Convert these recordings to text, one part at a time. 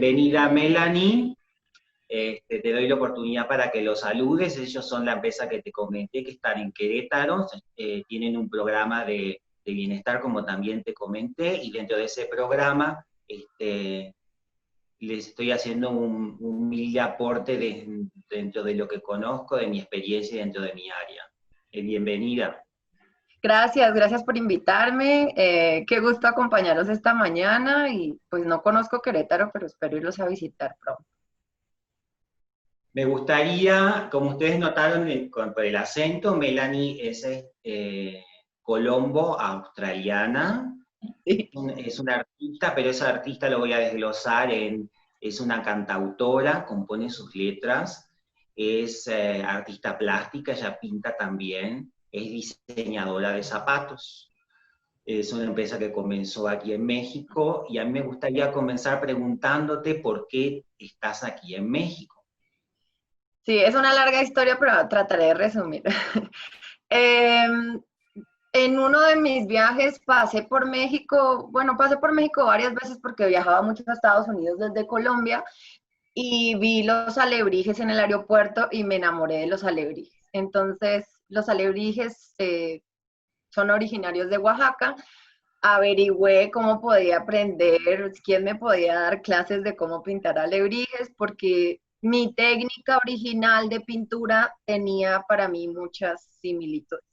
bienvenida Melanie. Te doy la oportunidad para que los saludes. Ellos son la empresa que te comenté, que están en Querétaro, tienen un programa de bienestar, como también te comenté, y dentro de ese programa les estoy haciendo un humilde aporte dentro de lo que conozco, de mi experiencia y dentro de mi área. Bienvenida. Gracias por invitarme. Qué gusto acompañarlos esta mañana y pues no conozco Querétaro, pero espero irlos a visitar pronto. Me gustaría, como ustedes notaron por el acento, Melanie es colombo australiana. Sí. Es una artista, pero esa artista lo voy a desglosar es una cantautora, compone sus letras, es artista plástica, ella pinta también, es diseñadora de zapatos. Es una empresa que comenzó aquí en México y a mí me gustaría comenzar preguntándote por qué estás aquí en México. Sí, es una larga historia, pero trataré de resumir. En uno de mis viajes pasé por México, bueno, pasé por México varias veces porque viajaba mucho a Estados Unidos desde Colombia y vi los alebrijes en el aeropuerto y me enamoré de los alebrijes. Entonces, los alebrijes son originarios de Oaxaca. Averigüé cómo podía aprender, quién me podía dar clases de cómo pintar alebrijes, porque mi técnica original de pintura tenía para mí muchas similitudes.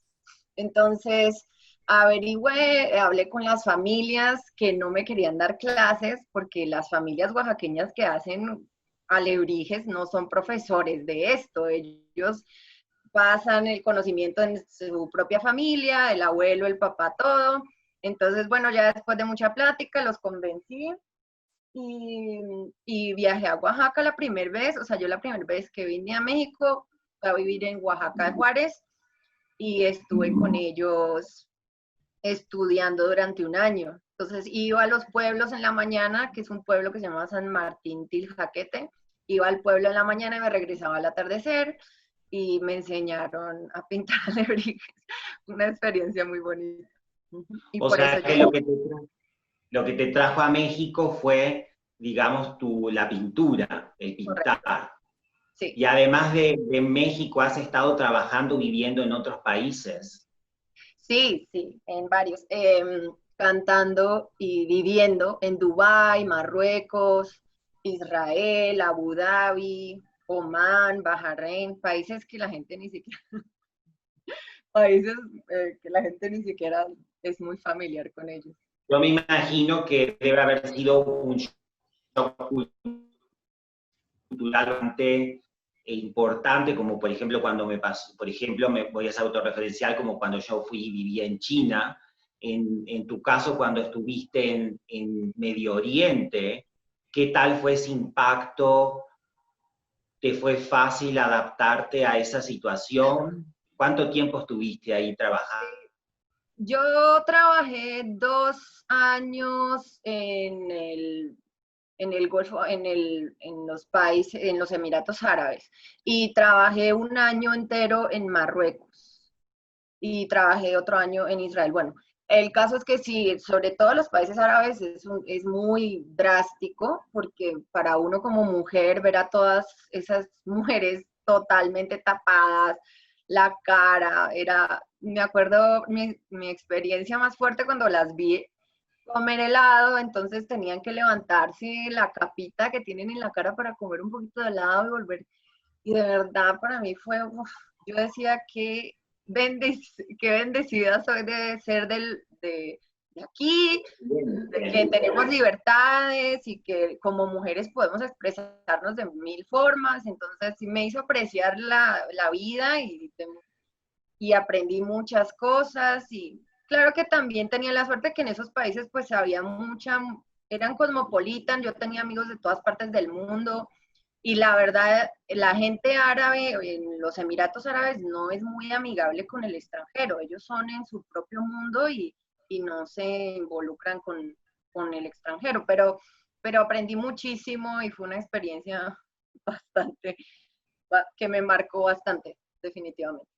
Entonces, averigüé, hablé con las familias que no me querían dar clases, porque las familias oaxaqueñas que hacen alebrijes no son profesores de esto, ellos pasan el conocimiento en su propia familia, el abuelo, el papá, todo. Entonces, bueno, ya después de mucha plática los convencí y viajé a Oaxaca la primera vez, o sea, yo la primera vez que vine a México, fui a vivir en Oaxaca de Juárez y estuve con ellos estudiando durante un año. Entonces iba a los pueblos en la mañana, que es un pueblo que se llama San Martín Tiljaquete, iba al pueblo en la mañana y me regresaba al atardecer y me enseñaron a pintar alebrijes. Una experiencia muy bonita. Y O por eso sea que llegué. lo que te trajo a México fue, digamos, la pintura, el Correcto. pintar. Sí, Y además de México, has estado trabajando, viviendo en otros países. sí, en varios. Cantando y viviendo en Dubái, Marruecos, Israel, Abu Dhabi, Omán, Bahrein, países que la gente ni siquiera, países que la gente ni siquiera es muy familiar con ellos. Yo me imagino que debe haber sido un shock cultural bastante importante, como por ejemplo cuando me pasó, por ejemplo, me voy a ser autorreferencial, como cuando yo fui y viví en China. En tu caso, cuando estuviste en Medio Oriente, ¿qué tal fue ese impacto? ¿Te fue fácil adaptarte a esa situación? ¿Cuánto tiempo estuviste ahí trabajando? Yo trabajé 2 años en el Golfo, en los países, en los Emiratos Árabes, y trabajé un año entero en Marruecos y trabajé otro año en Israel. Bueno, el caso es que sí, sobre todo los países árabes es muy drástico, porque para uno como mujer ver a todas esas mujeres totalmente tapadas, la cara, me acuerdo mi experiencia más fuerte cuando las vi comer helado, entonces tenían que levantarse la capita que tienen en la cara para comer un poquito de helado y volver. Y de verdad para mí fue, yo decía qué bendecida soy de ser de aquí, Bien, de que tenemos libertades y que como mujeres podemos expresarnos de mil formas. Entonces sí me hizo apreciar la vida y aprendí muchas cosas y claro que también tenía la suerte que en esos países pues había eran cosmopolitan, yo tenía amigos de todas partes del mundo y la verdad la gente árabe en los Emiratos Árabes no es muy amigable con el extranjero, ellos son en su propio mundo y no se involucran con el extranjero, pero aprendí muchísimo y fue una experiencia bastante, que me marcó bastante, definitivamente.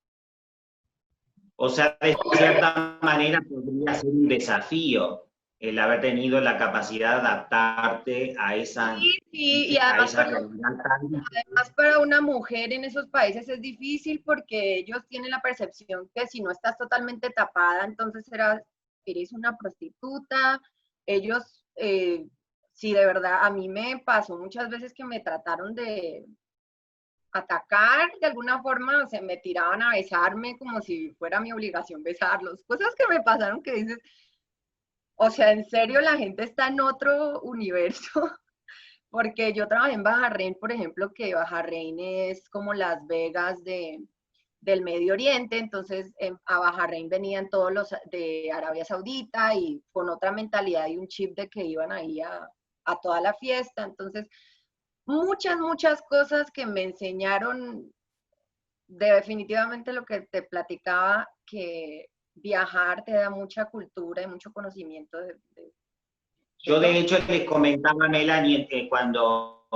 o sea, de cierta manera podría ser un desafío. el haber tenido la capacidad de adaptarte a esa, Sí, sí, y a además, esa realidad tan difícil. además para una mujer en esos países es difícil porque ellos tienen la percepción que si no estás totalmente tapada, entonces eres una prostituta. Ellos, sí, de verdad, a mí me pasó muchas veces que me trataron de atacar de alguna forma, o sea, me tiraban a besarme como si fuera mi obligación besarlos. Cosas que me pasaron que dices, o sea, en serio, la gente está en otro universo. Porque yo trabajé en Bahrein, por ejemplo, que Bahrein es como Las Vegas del Medio Oriente, entonces a Bahrein venían todos los de Arabia Saudita y con otra mentalidad y un chip de que iban ahí a toda la fiesta, entonces muchas, muchas cosas que me enseñaron de definitivamente lo que te platicaba, que viajar te da mucha cultura y mucho conocimiento de Yo de todo. hecho le comentaba a Melanie cuando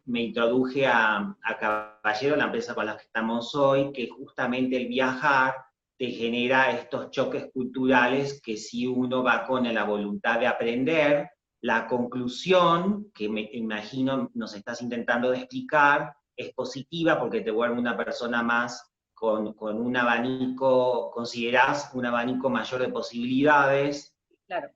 me introduje a Caballero, la empresa con la que estamos hoy, que justamente el viajar te genera estos choques culturales que si uno va con la voluntad de aprender, la conclusión, que me imagino nos estás intentando de explicar, es positiva porque te vuelve una persona más con un abanico, considerás un abanico mayor de posibilidades, Claro.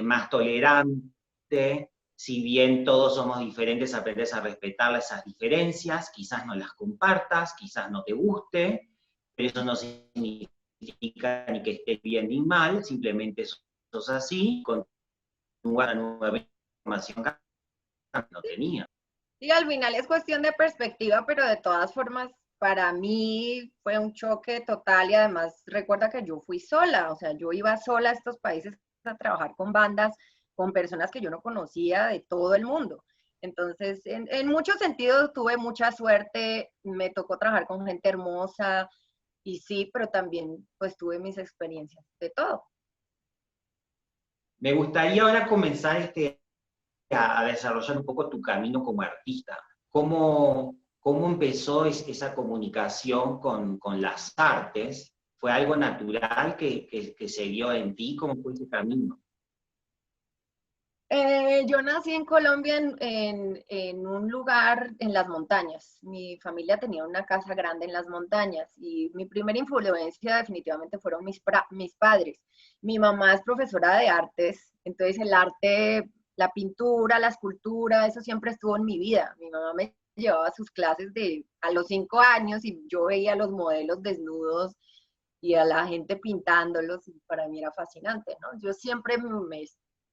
más tolerante, si bien todos somos diferentes, aprendes a respetar esas diferencias, quizás no las compartas, quizás no te guste, pero eso no significa ni que estés bien ni mal, simplemente sos así, continúa la nueva información que no tenía. Sí, al final es cuestión de perspectiva, pero de todas formas, para mí fue un choque total y además recuerda que yo fui sola, o sea, yo iba sola a estos países a trabajar con bandas, con personas que yo no conocía de todo el mundo. Entonces, en muchos sentidos tuve mucha suerte, me tocó trabajar con gente hermosa y sí, pero también pues tuve mis experiencias de todo. Me gustaría ahora comenzar a desarrollar un poco tu camino como artista. ¿Cómo empezó esa comunicación con las artes? ¿Fue algo natural que se dio en ti? ¿Cómo fue ese camino? Yo nací en Colombia en un lugar en las montañas. Mi familia tenía una casa grande en las montañas y mi primera influencia definitivamente fueron mis padres. Mi mamá es profesora de artes, entonces el arte, la pintura, la escultura, eso siempre estuvo en mi vida. Mi mamá me llevaba a sus clases a los 5 años y yo veía a los modelos desnudos y a la gente pintándolos y para mí era fascinante, ¿no? Yo siempre me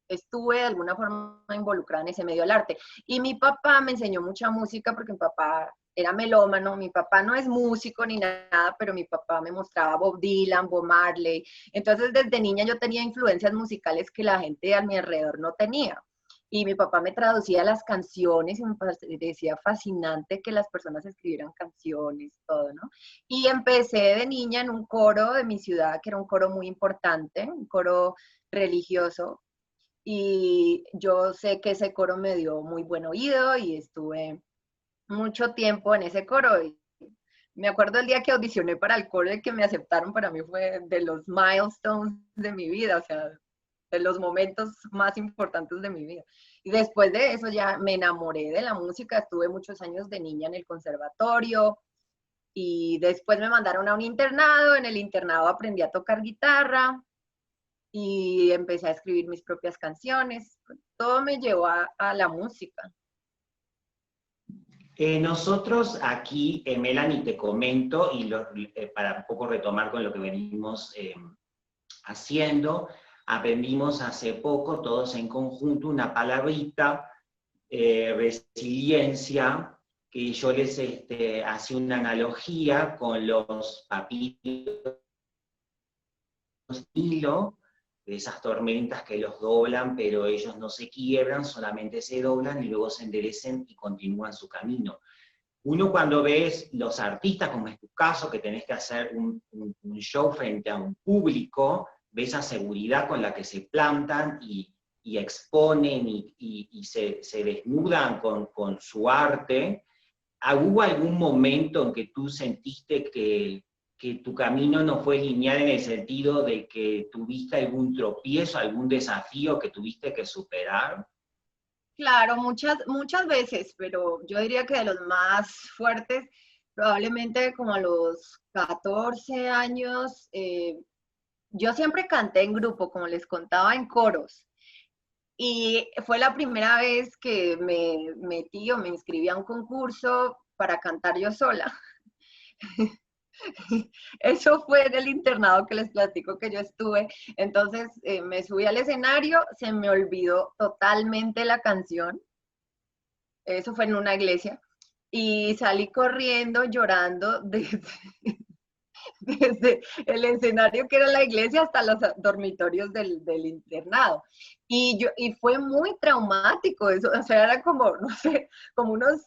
estuve de alguna forma involucrada en ese medio del arte. Y mi papá me enseñó mucha música porque mi papá era melómano, mi papá no es músico ni nada, pero mi papá me mostraba Bob Dylan, Bob Marley. Entonces desde niña yo tenía influencias musicales que la gente a mi alrededor no tenía. Y mi papá me traducía las canciones y me decía fascinante que las personas escribieran canciones, todo, ¿no? Y empecé de niña en un coro de mi ciudad, que era un coro muy importante, un coro religioso, y yo sé que ese coro me dio muy buen oído y estuve mucho tiempo en ese coro. Y me acuerdo el día que audicioné para el coro y que me aceptaron, para mí fue de los milestones de mi vida, o sea, de los momentos más importantes de mi vida. Y después de eso ya me enamoré de la música, estuve muchos años de niña en el conservatorio y después me mandaron a un internado, en el internado aprendí a tocar guitarra y empecé a escribir mis propias canciones. Todo me llevó a la música. Nosotros aquí, Melanie, te comento, y para un poco retomar con lo que venimos haciendo, aprendimos hace poco, todos en conjunto, una palabrita, resiliencia, que yo les hacía una analogía con los papiros hilo, de esas tormentas que los doblan, pero ellos no se quiebran, solamente se doblan y luego se enderecen y continúan su camino. Uno cuando ves los artistas, como es tu caso, que tenés que hacer un show frente a un público, ves esa seguridad con la que se plantan y exponen y se desnudan con su arte. ¿Hubo algún momento en que tú sentiste que que tu camino no fue lineal en el sentido de que tuviste algún tropiezo, algún desafío que tuviste que superar? Claro, muchas veces, pero yo diría que de los más fuertes, probablemente como a los 14 años, yo siempre canté en grupo, como les contaba, en coros. Y fue la primera vez que me metí o me inscribí a un concurso para cantar yo sola. Eso fue en el internado que les platico que yo estuve. Entonces me subí al escenario, se me olvidó totalmente la canción. Eso fue en una iglesia. Y salí corriendo, llorando desde el escenario que era la iglesia hasta los dormitorios del internado. Y fue muy traumático eso, o sea, era como, no sé, como unos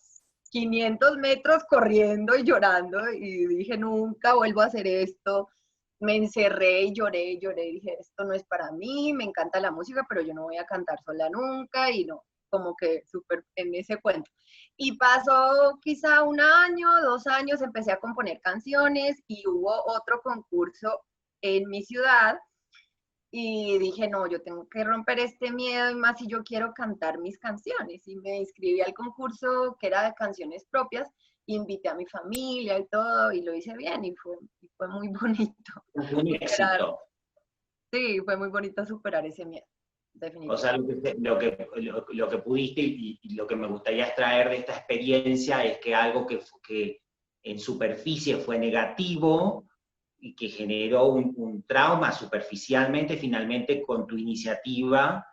500 metros corriendo y llorando y dije, nunca vuelvo a hacer esto. Me encerré y lloré, y dije, esto no es para mí, me encanta la música, pero yo no voy a cantar sola nunca, y no, como que súper en ese cuento. Y pasó quizá un año, 2 años, empecé a componer canciones y hubo otro concurso en mi ciudad y dije, no, yo tengo que romper este miedo y más si yo quiero cantar mis canciones. Y me inscribí al concurso que era de canciones propias, invité a mi familia y todo y lo hice bien y fue muy bonito Fue un superar, éxito. sí, fue muy bonito superar ese miedo, O sea, definitivamente. lo que pudiste y lo que me gustaría extraer de esta experiencia es que algo que en superficie fue negativo y que generó un trauma superficialmente, finalmente con tu iniciativa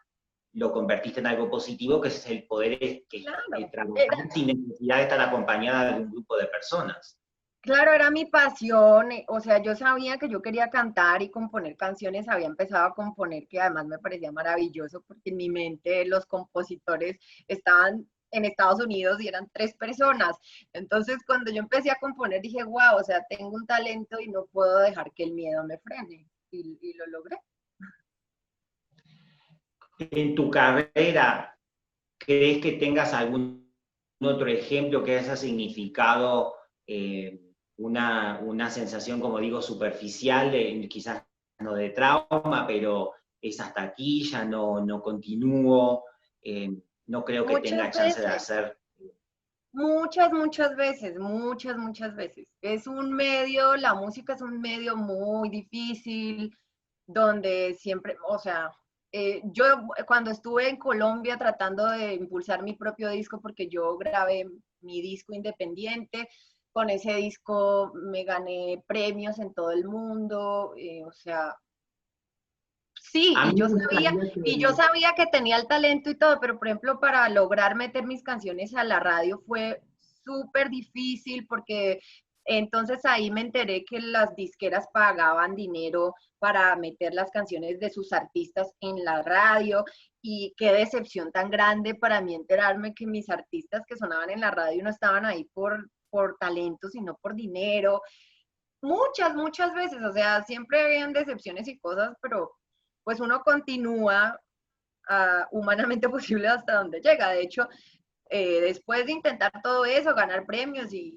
lo convertiste en algo positivo, que es el poder Claro, trabajar sin necesidad de estar acompañada de un grupo de personas. claro, era mi pasión, o sea, yo sabía que yo quería cantar y componer canciones, había empezado a componer, que además me parecía maravilloso, porque en mi mente los compositores estaban en Estados Unidos y eran 3 personas. Entonces, cuando yo empecé a componer, dije, wow, o sea, tengo un talento y no puedo dejar que el miedo me frene. Y lo logré. En tu carrera, ¿crees que tengas algún otro ejemplo que haya significado una sensación, como digo, superficial, quizás no de trauma, pero es hasta aquí, ya no continúo, eh, no creo que Muchas tenga chance de veces, hacer? muchas veces, muchas veces. Es un medio, la música es un medio muy difícil, donde siempre, o sea, yo cuando estuve en Colombia tratando de impulsar mi propio disco, porque yo grabé mi disco independiente, con ese disco me gané premios en todo el mundo, o sea, sí, A mí me gustaría y yo sabía que tenía el talento y todo, pero por ejemplo, para lograr meter mis canciones a la radio fue súper difícil porque entonces ahí me enteré que las disqueras pagaban dinero para meter las canciones de sus artistas en la radio y qué decepción tan grande para mí enterarme que mis artistas que sonaban en la radio no estaban ahí por talento, sino por dinero. Muchas veces, o sea, siempre habían decepciones y cosas, pero pues uno continúa humanamente posible hasta donde llega. De hecho, después de intentar todo eso, ganar premios y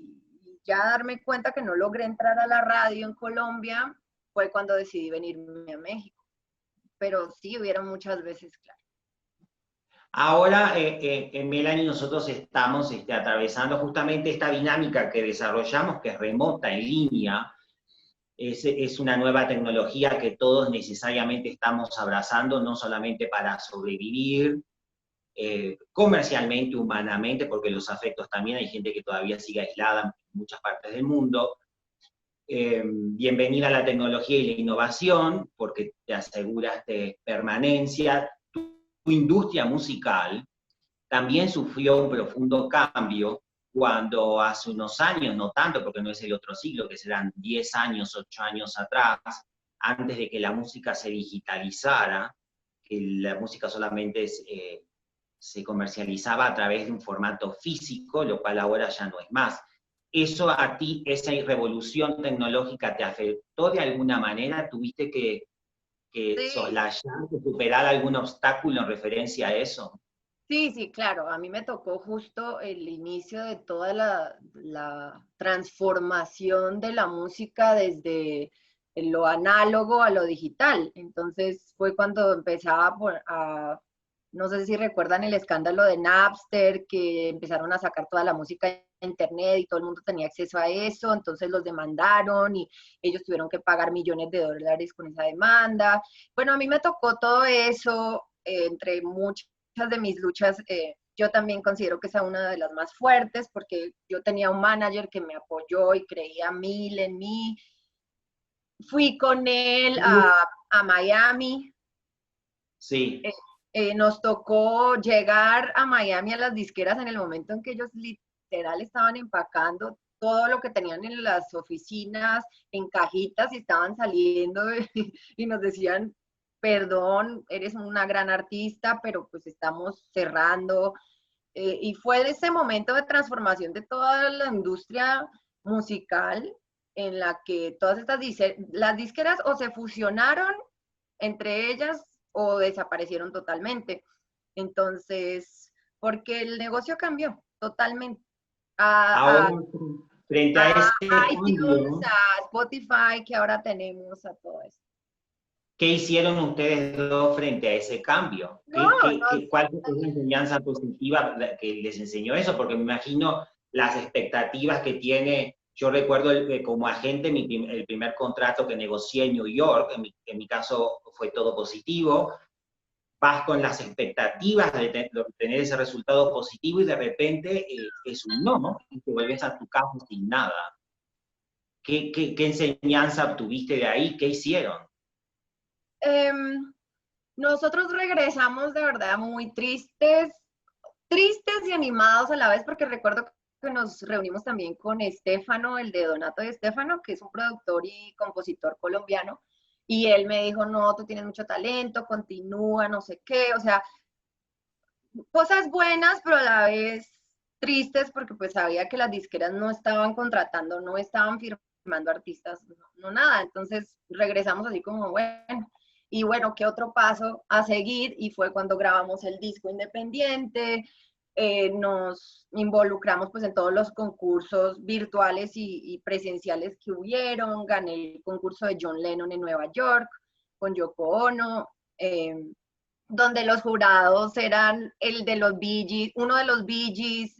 ya darme cuenta que no logré entrar a la radio en Colombia, fue cuando decidí venirme a México. Pero sí, hubieron muchas veces, claro. Ahora, en Melanie, nosotros estamos atravesando justamente esta dinámica que desarrollamos, que es remota, en línea. Es una nueva tecnología que todos necesariamente estamos abrazando, no solamente para sobrevivir comercialmente, humanamente, porque los afectos también, hay gente que todavía sigue aislada en muchas partes del mundo. Bienvenida a la tecnología y la innovación, porque te aseguras de permanencia. Tu industria musical también sufrió un profundo cambio cuando hace unos años, no tanto porque no es el otro siglo, que serán 10 años, 8 años atrás, antes de que la música se digitalizara, que la música solamente se comercializaba a través de un formato físico, lo cual ahora ya no es más. ¿Eso a ti, esa revolución tecnológica, te afectó de alguna manera? ¿Tuviste que Sí, soslayar, que superar algún obstáculo en referencia a eso? Sí, sí, claro. A mí me tocó justo el inicio de toda la transformación de la música desde lo análogo a lo digital. Entonces fue cuando empezaba no sé si recuerdan el escándalo de Napster, que empezaron a sacar toda la música en internet y todo el mundo tenía acceso a eso, entonces los demandaron y ellos tuvieron que pagar millones de dólares con esa demanda. Bueno, a mí me tocó todo eso, entre muchas de mis luchas. Yo también considero que esa es una de las más fuertes porque yo tenía un manager que me apoyó y creía mil en mí. Fui con él a Miami. Sí. Nos tocó llegar a Miami a las disqueras en el momento en que ellos literal estaban empacando todo lo que tenían en las oficinas, en cajitas, y estaban saliendo y nos decían, perdón, eres una gran artista, pero pues estamos cerrando. Y fue de ese momento de transformación de toda la industria musical en la que todas estas las disqueras o se fusionaron entre ellas o desaparecieron totalmente. Entonces, porque el negocio cambió totalmente. A, Ahora, a, frente a a ese iTunes, cambio, a Spotify, que ahora tenemos, a todo eso. ¿qué hicieron ustedes dos frente a ese cambio? No, nos, ¿Cuál fue la enseñanza positiva que les enseñó eso? Porque me imagino las expectativas que tiene. Yo recuerdo como agente el primer contrato que negocié en New York, en mi caso fue todo positivo. Vas con las expectativas de tener ese resultado positivo y de repente es un no, ¿no? Y te vuelves a tu casa sin nada. ¿Qué enseñanza obtuviste de ahí? ¿Qué hicieron? nosotros regresamos de verdad muy tristes, tristes y animados a la vez, porque recuerdo que nos reunimos también con Estefano, el de Donato y Estefano, que es un productor y compositor colombiano, y él me dijo, no, tú tienes mucho talento, continúa, no sé qué, o sea, cosas buenas, pero a la vez tristes, porque pues sabía que las disqueras no estaban contratando, no estaban firmando artistas, no, no nada, entonces regresamos así como, bueno, y bueno, ¿qué otro paso a seguir? Y fue cuando grabamos el disco independiente, nos involucramos pues en todos los concursos virtuales y presenciales que hubieron, gané el concurso de John Lennon en Nueva York con Yoko Ono, donde los jurados eran el de los Bee Gees, uno de los Bee Gees,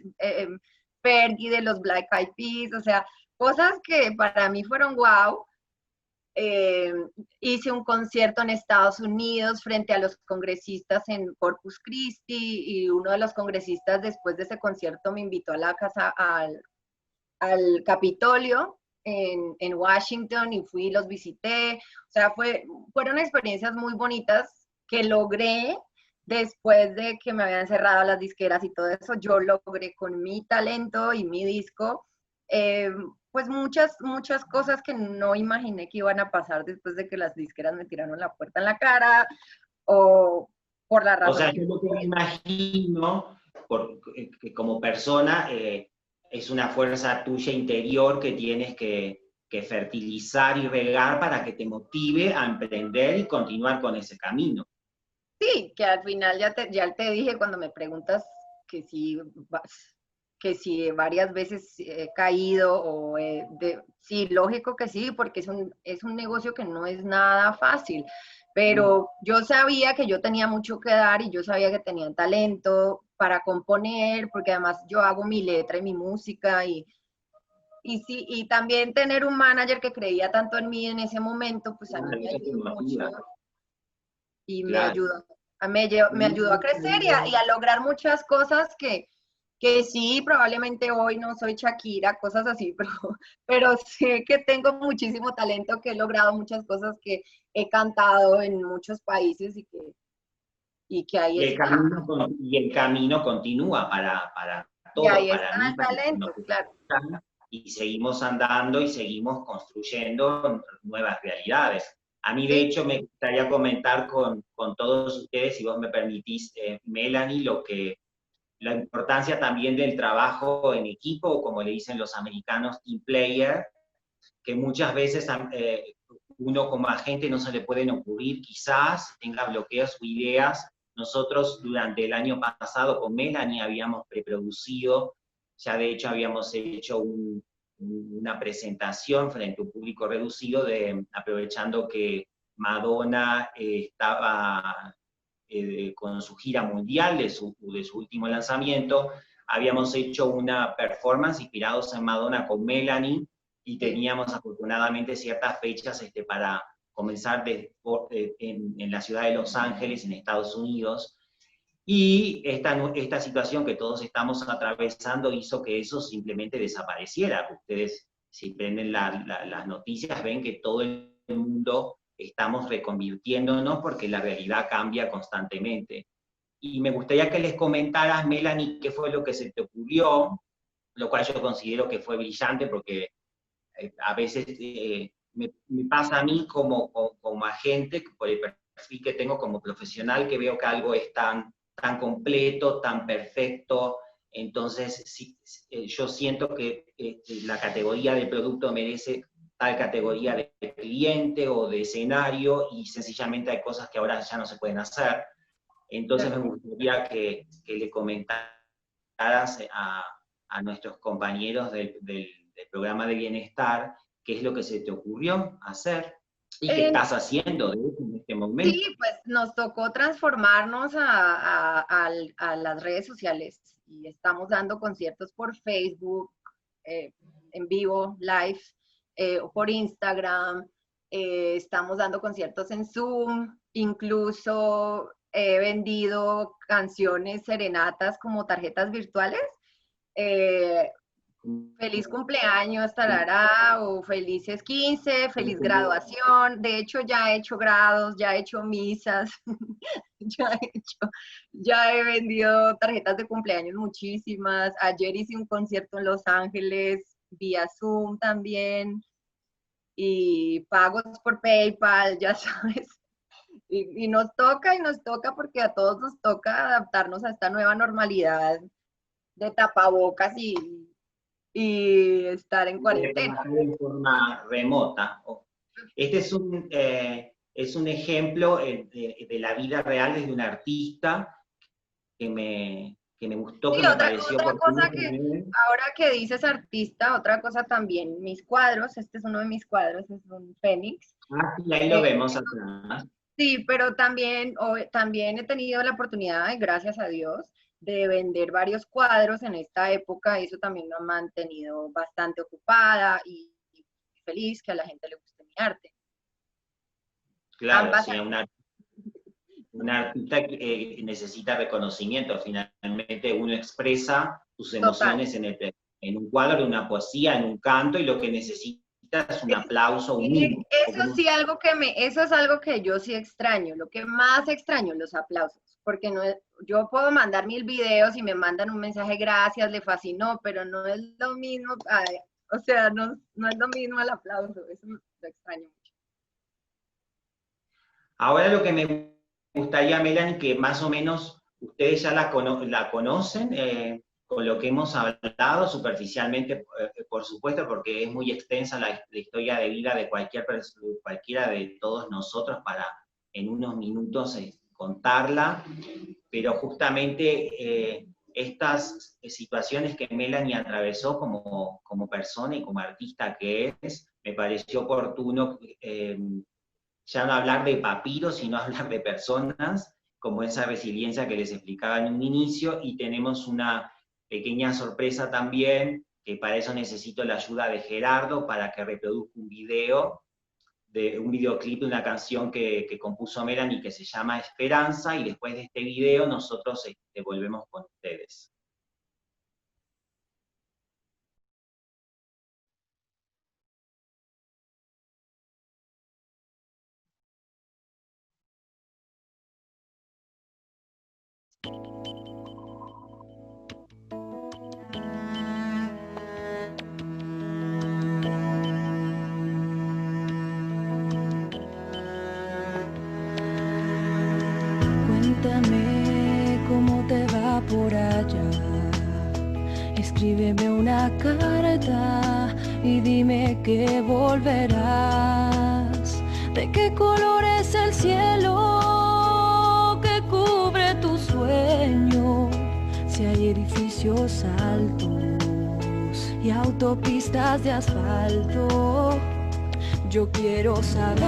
Fergie de los Black Eyed Peas, o sea, cosas que para mí fueron wow. Eh, hice un concierto en Estados Unidos frente a los congresistas en Corpus Christi y uno de los congresistas después de ese concierto me invitó a la casa, al Capitolio en Washington y fui y los visité. O sea, fueron experiencias muy bonitas que logré después de que me habían cerrado las disqueras y todo eso. Yo logré con mi talento y mi disco, pues muchas cosas que no imaginé que iban a pasar después de que las disqueras me tiraron la puerta en la cara o por la O razón sea, que yo lo que me imagino, que como persona, es una fuerza tuya interior que tienes que fertilizar y regar para que te motive a emprender y continuar con ese camino. sí, que al final ya te dije cuando me preguntas que si, que si varias veces he caído o sí, lógico que sí, porque es un negocio que no es nada fácil, pero yo sabía que yo tenía mucho que dar y yo sabía que tenía talento para componer, porque además yo hago mi letra y mi música y sí, y también tener un manager que creía tanto en mí en ese momento, pues a mí Claro, me eso te ayudó mucho motiva, y me claro. ayudó, me ayudó a crecer y a lograr muchas cosas que sí, probablemente hoy no soy Shakira, cosas así, pero sé que tengo muchísimo talento, que he logrado muchas cosas, que he cantado en muchos países y que ahí está. Y el camino continúa para Y todos, ahí para está mí, el para los que nos talento, claro. escuchan, y seguimos andando y seguimos construyendo nuevas realidades. A mí, de Sí, hecho, me gustaría comentar con todos ustedes, si vos me permitís, Melanie, la importancia también del trabajo en equipo, como le dicen los americanos, team player, que muchas veces uno como agente no se le pueden ocurrir, quizás tenga bloqueos o ideas, nosotros durante el año pasado con Melanie habíamos preproducido, ya de hecho habíamos hecho una presentación frente a un público reducido, aprovechando que Madonna estaba con su gira mundial de su último lanzamiento. Habíamos hecho una performance inspirados en Madonna con Melanie, y teníamos afortunadamente ciertas fechas para comenzar en la ciudad de Los Ángeles, en Estados Unidos, y esta situación que todos estamos atravesando hizo que eso simplemente desapareciera. Ustedes, si prenden las noticias, ven que todo el mundo estamos reconvirtiéndonos porque la realidad cambia constantemente. Y me gustaría que les comentaras, Melanie, qué fue lo que se te ocurrió, lo cual yo considero que fue brillante, porque a veces me pasa a mí como agente, por el perfil que tengo como profesional, que veo que algo es tan completo, tan perfecto, entonces sí, yo siento que la categoría del producto merece tal categoría de cliente o de escenario, y sencillamente hay cosas que ahora ya no se pueden hacer. Entonces me gustaría que le comentaras a nuestros compañeros del programa de bienestar qué es lo que se te ocurrió hacer y qué estás haciendo en este momento. Sí, pues nos tocó transformarnos a las redes sociales, y estamos dando conciertos por Facebook, en vivo, live, o por Instagram, estamos dando conciertos en Zoom, incluso he vendido canciones, serenatas como tarjetas virtuales. Feliz cumpleaños, tarará, o felices 15, feliz graduación. De hecho, ya he hecho grados, ya he hecho misas, ya he vendido tarjetas de cumpleaños muchísimas. Ayer hice un concierto en Los Ángeles, vía Zoom también, y pagos por PayPal, ya sabes. Y nos toca porque a todos nos toca adaptarnos a esta nueva normalidad de tapabocas y estar en cuarentena. De forma remota. Este es un ejemplo de la vida real desde un artista que me gustó, sí, que me pareció otra cosa que, también. ahora que dices artista, otra cosa también, mis cuadros, este es uno de mis cuadros, es un fénix. Sí, ahí lo vemos atrás. Sí, pero también he tenido la oportunidad, gracias a Dios, de vender varios cuadros en esta época, y eso también me ha mantenido bastante ocupada y feliz que a la gente le guste mi arte. Claro, sí, un artista que necesita reconocimiento. Finalmente uno expresa sus emociones en un cuadro, en una poesía, en un canto, y lo que necesita es un aplauso, un mimo. Eso es algo que yo sí extraño. Lo que más extraño, los aplausos, porque yo puedo mandar 1000 videos y me mandan un mensaje, gracias, le fascinó, pero no es lo mismo, o sea, no es lo mismo el aplauso. Eso lo extraño mucho. Ahora lo que me gustaría, Melanie, que más o menos ustedes ya la conocen, con lo que hemos hablado superficialmente, por supuesto, porque es muy extensa la historia de vida de cualquiera de todos nosotros para en unos minutos contarla, pero justamente estas situaciones que Melanie atravesó como persona y como artista que es, me pareció oportuno ya no hablar de papiros, sino hablar de personas, como esa resiliencia que les explicaba en un inicio, y tenemos una pequeña sorpresa también, que para eso necesito la ayuda de Gerardo, para que reproduzca un videoclip de una canción que compuso Melanie, que se llama Esperanza, y después de este video nosotros volvemos con ustedes. Cuéntame cómo te va por allá. Escríbeme una carta y dime que volverás. ¿De qué color es el cielo que cubre edificios altos y autopistas de asfalto. Yo quiero saber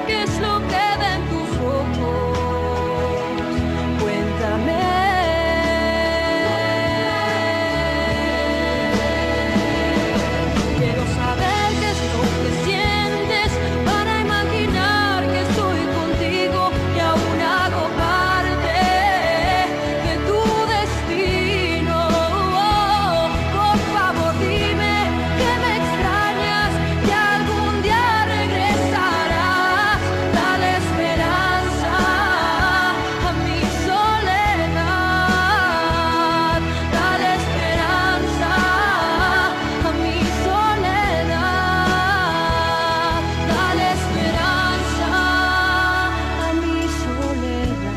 qué es lo que ven tus ojos. Cuéntame. Quiero saber qué es lo que sientes para imaginar que estoy contigo, que aún hago parte de tu destino. Por favor dime que me extrañas, que algún día regresarás. Dale esperanza a mi soledad. Dale esperanza a mi soledad. Dale esperanza a mi soledad.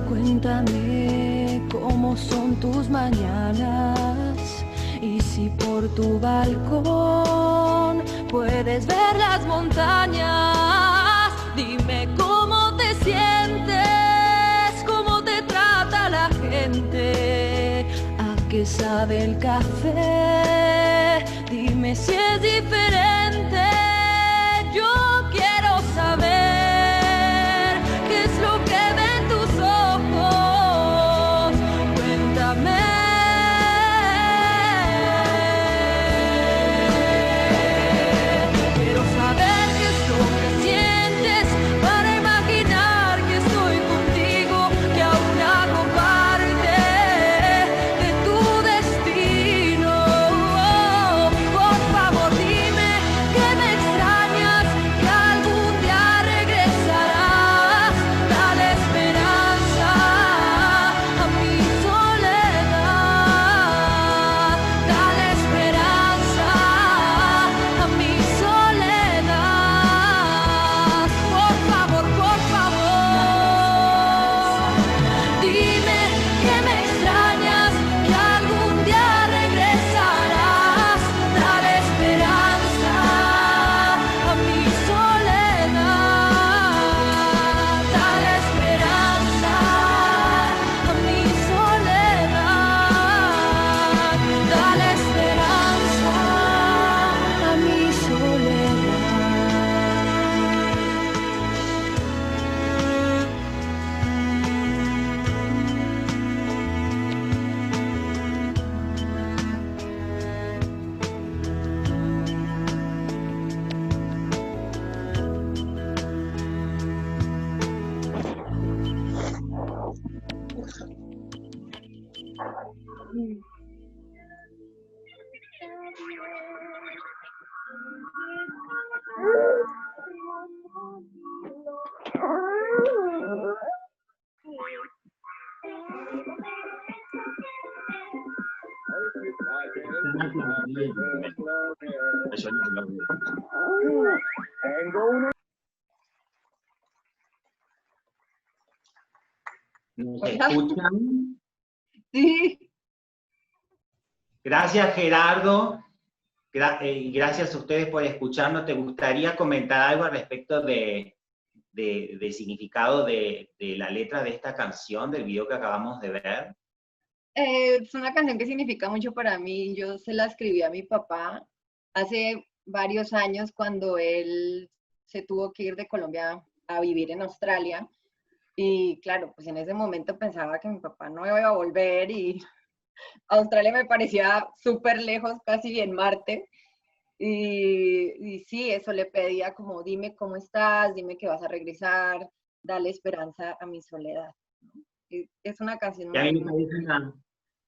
Cuéntame cómo son tus mañanas y si por tu balcón puedes ver las montañas. Dime cómo te sientes, cómo te trata la gente, a qué sabe el café. Dime si es diferente. Yo quiero saber qué es lo que ven tus ojos. Cuéntame. Quiero saber qué es lo que sientes para imaginar que estoy contigo, que aún hago parte de tu destino. Por favor dime que me extrañas, que algún día regresarás. Dale esperanza a mi soledad. Dale esperanza a mi soledad. Por favor, dime que me extrañas, que algún día regresarás. Dale esperanza a mi soledad. Dale esperanza a mi soledad. Dale esperanza a mi soledad. ¿Nos Hola. escuchan? Sí. Gracias, Gerardo. Y gracias a ustedes por escucharnos. ¿Te gustaría comentar algo al respecto del significado de la letra de esta canción, del video que acabamos de ver? Es una canción que significa mucho para mí. Yo se la escribí a mi papá hace varios años cuando él se tuvo que ir de Colombia a vivir en Australia. Y claro, pues en ese momento pensaba que mi papá no iba a volver y Australia me parecía súper lejos, casi en Marte. Y sí, eso le pedía como, dime cómo estás, dime que vas a regresar, dale esperanza a mi soledad. Y es una canción Y a mí muy, me parece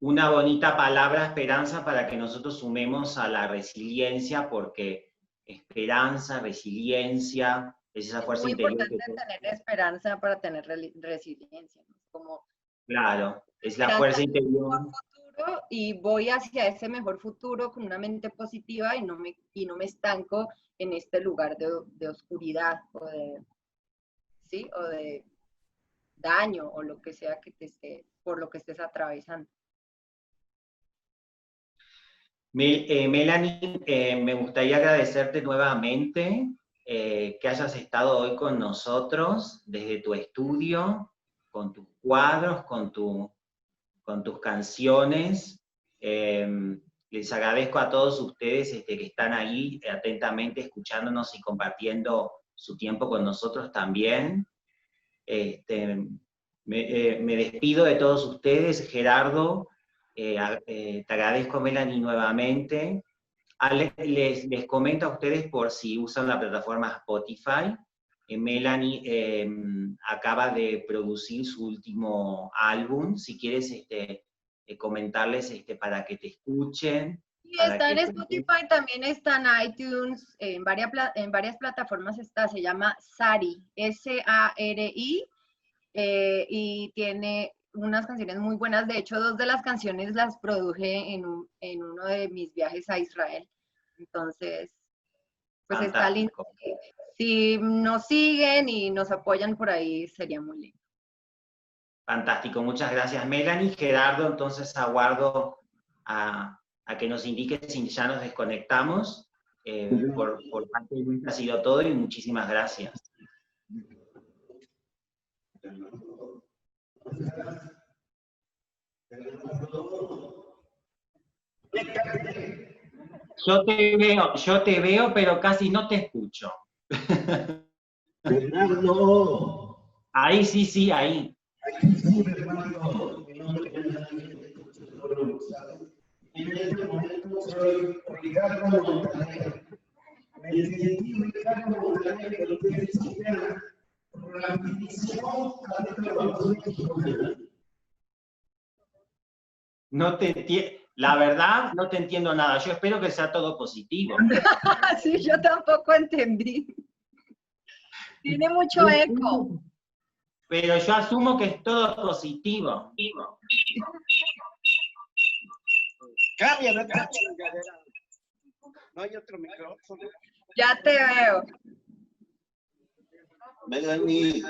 una bonita palabra, esperanza, para que nosotros sumemos a la resiliencia, porque esperanza, resiliencia, es esa fuerza muy interior importante que... tener esperanza para tener resiliencia, ¿no? Como Claro, es la esperanza fuerza en un interior. mejor futuro y voy hacia ese mejor futuro con una mente positiva y no me estanco en este lugar de oscuridad o de, ¿sí? O de daño o lo que sea que te esté, por lo que estés atravesando. Melanie, me gustaría agradecerte nuevamente que hayas estado hoy con nosotros desde tu estudio, con tus cuadros, con tus canciones. Les agradezco a todos ustedes que están ahí atentamente escuchándonos y compartiendo su tiempo con nosotros también. Me despido de todos ustedes, Gerardo. Te agradezco, Melanie, nuevamente. Les comento a ustedes por si usan la plataforma Spotify. Melanie acaba de producir su último álbum. Si quieres comentarles para que te escuchen. Sí, está en Spotify, también está en iTunes, en varias plataformas está, se llama Sari, S-A-R-I, y tiene unas canciones muy buenas. De hecho, 2 de las canciones las produje en uno de mis viajes a Israel. Entonces, pues está lindo. Si nos siguen y nos apoyan por ahí, sería muy lindo. Fantástico, muchas gracias, Melanie. Gerardo, entonces aguardo a que nos indique si ya nos desconectamos. Por parte de Luis ha sido todo y muchísimas gracias. Yo te veo, pero casi no te escucho. Bernardo. Ahí sí, ahí. Aquí sí, Bernardo. Mi nombre es Bernardo. En este momento soy Ricardo Montaner. Me identifico Ricardo Montaner, que lo que es rapidísimo a México. No te entiendo. La verdad, no te entiendo nada. Yo espero que sea todo positivo. Sí, yo tampoco entendí. Tiene mucho eco. Pero yo asumo que es todo positivo. Cambia la chingadera. No hay otro micrófono. Ya te veo. Melanie.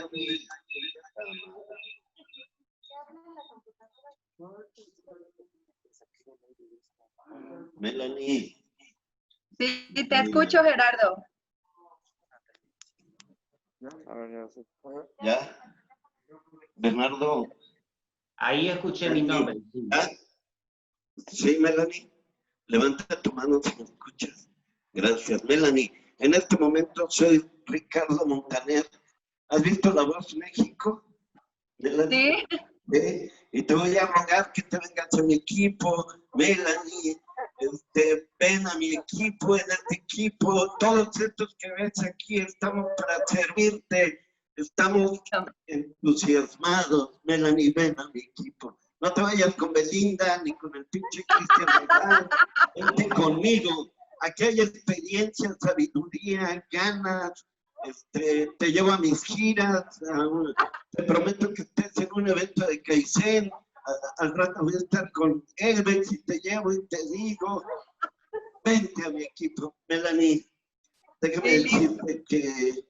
Melanie. Sí, te escucho, Gerardo. ¿Ya? Bernardo. Ahí escuché mi nombre. ¿Ah? Sí, Melanie. Levanta tu mano si me escuchas. Gracias, Melanie. En este momento soy Ricardo Montaner. ¿Has visto La Voz México? Melanie. Sí. Y te voy a rogar que te vengas a mi equipo, Melanie. Ven a mi equipo, en este equipo. Todos estos que ves aquí estamos para servirte. Estamos entusiasmados. Melanie, ven a mi equipo. No te vayas con Belinda ni con el pinche Cristian Nodal. Vente conmigo. Aquí hay experiencia, sabiduría, ganas. Te llevo a mis giras. Te prometo que estés en un evento de Kaizen. Al rato voy a estar con Elbex y te llevo y te digo, vente a mi equipo. Melanie, déjame decirte que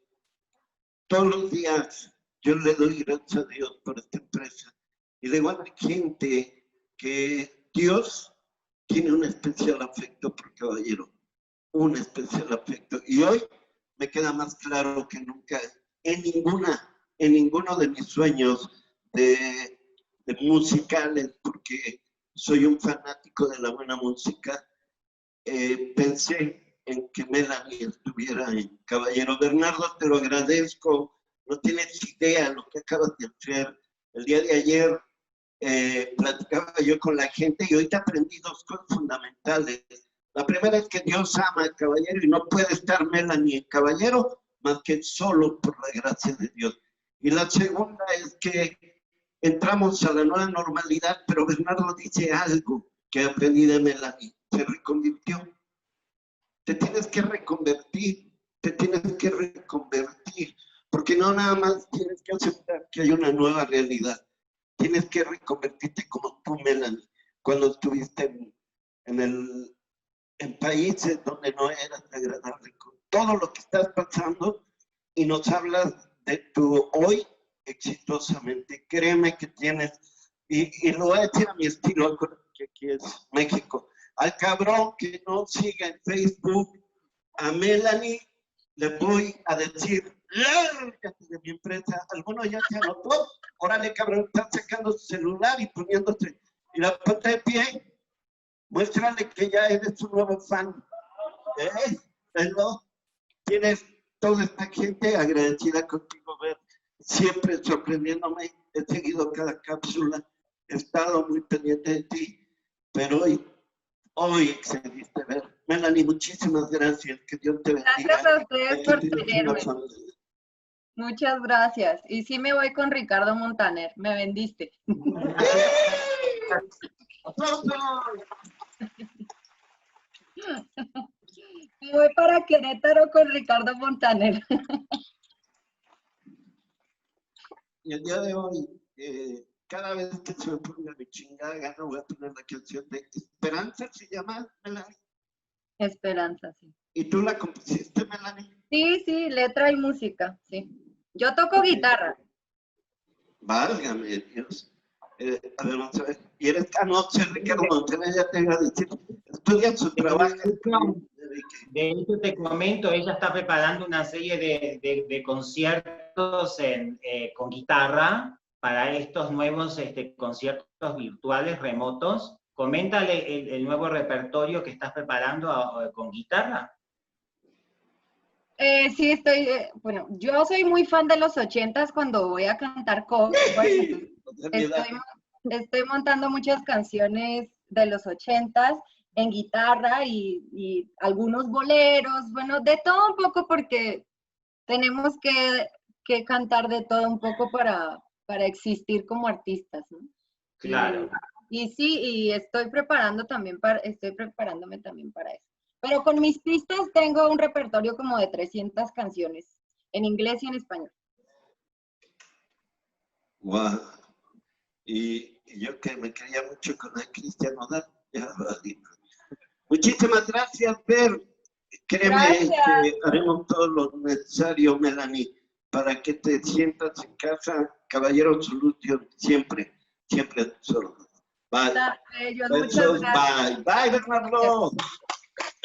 todos los días yo le doy gracias a Dios por esta empresa. Y le digo a la gente que Dios tiene un especial afecto por Caballero. Un especial afecto. Y hoy me queda más claro que nunca en ninguno de mis sueños de musicales, porque soy un fanático de la buena música, pensé en que Melanie estuviera en Caballero. Bernardo, te lo agradezco. No tienes idea de lo que acabas de hacer. El día de ayer platicaba yo con la gente y ahorita aprendí 2 cosas fundamentales. La primera es que Dios ama a Caballero y no puede estar Melanie en Caballero más que solo por la gracia de Dios. Y la segunda es que entramos a la nueva normalidad, pero Bernardo dice algo que aprendí de Melanie. Se reconvirtió. Te tienes que reconvertir, porque no nada más tienes que aceptar que hay una nueva realidad. Tienes que reconvertirte como tú, Melanie, cuando estuviste en países donde no eras agradable, con todo lo que estás pasando, y nos hablas de tu hoy exitosamente. Créeme que tienes, y lo voy a decir a mi estilo, que aquí es México, Al cabrón que no siga en Facebook, a Melanie le voy a decir, lárgate de mi empresa. Alguno ya se anotó. Órale, cabrón, está sacando su celular y poniéndose. Y la ponte de pie. Muéstrale que ya eres un nuevo fan. ¿No? Tienes toda esta gente agradecida contigo, ver, siempre sorprendiéndome. He seguido cada cápsula, he estado muy pendiente de ti, pero hoy excediste, ver. Melanie, muchísimas gracias, que Dios te bendiga. Gracias a ustedes Aquí por tienes tenerme. una familia. Muchas gracias. Y sí me voy con Ricardo Montaner. Me vendiste. Me voy para Querétaro con Ricardo Montaner. Y el día de hoy, cada vez que se me ponga mi chingada gana, voy a poner la canción de Esperanza, ¿se llama, Melanie? Esperanza, sí. ¿Y tú la compusiste, Melanie? Sí, sí, letra y música, sí. Yo toco guitarra. Válgame Dios. A ver, vamos a ver. Y eres canoche, Ricardo Montaner, ya te iba a decir. Estudia su trabajo. De hecho, te comento, ella está preparando una serie de conciertos con guitarra para estos nuevos conciertos virtuales remotos. Coméntale el nuevo repertorio que estás preparando con guitarra. Sí, bueno, yo soy muy fan de los 80s cuando voy a cantar covers. Estoy montando muchas canciones de los 80s en guitarra y algunos boleros, bueno, de todo un poco porque tenemos que cantar de todo un poco para existir como artistas, ¿no? Claro. Y sí, y estoy preparándome también para eso. Pero con mis pistas tengo un repertorio como de 300 canciones, en inglés y en español. Wow. Y yo que me creía mucho con el Cristian Nodal, ya valí. Muchísimas gracias, Fer. Créeme que haremos todo lo necesario, Melanie, para que te sientas en casa, caballero solución, siempre, siempre solo. Bye. Besos, bye. Bye, Bernardo.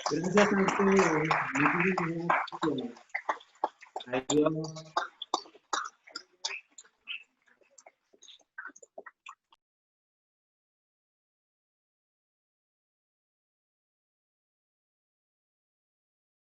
Gracias a ustedes. Adiós.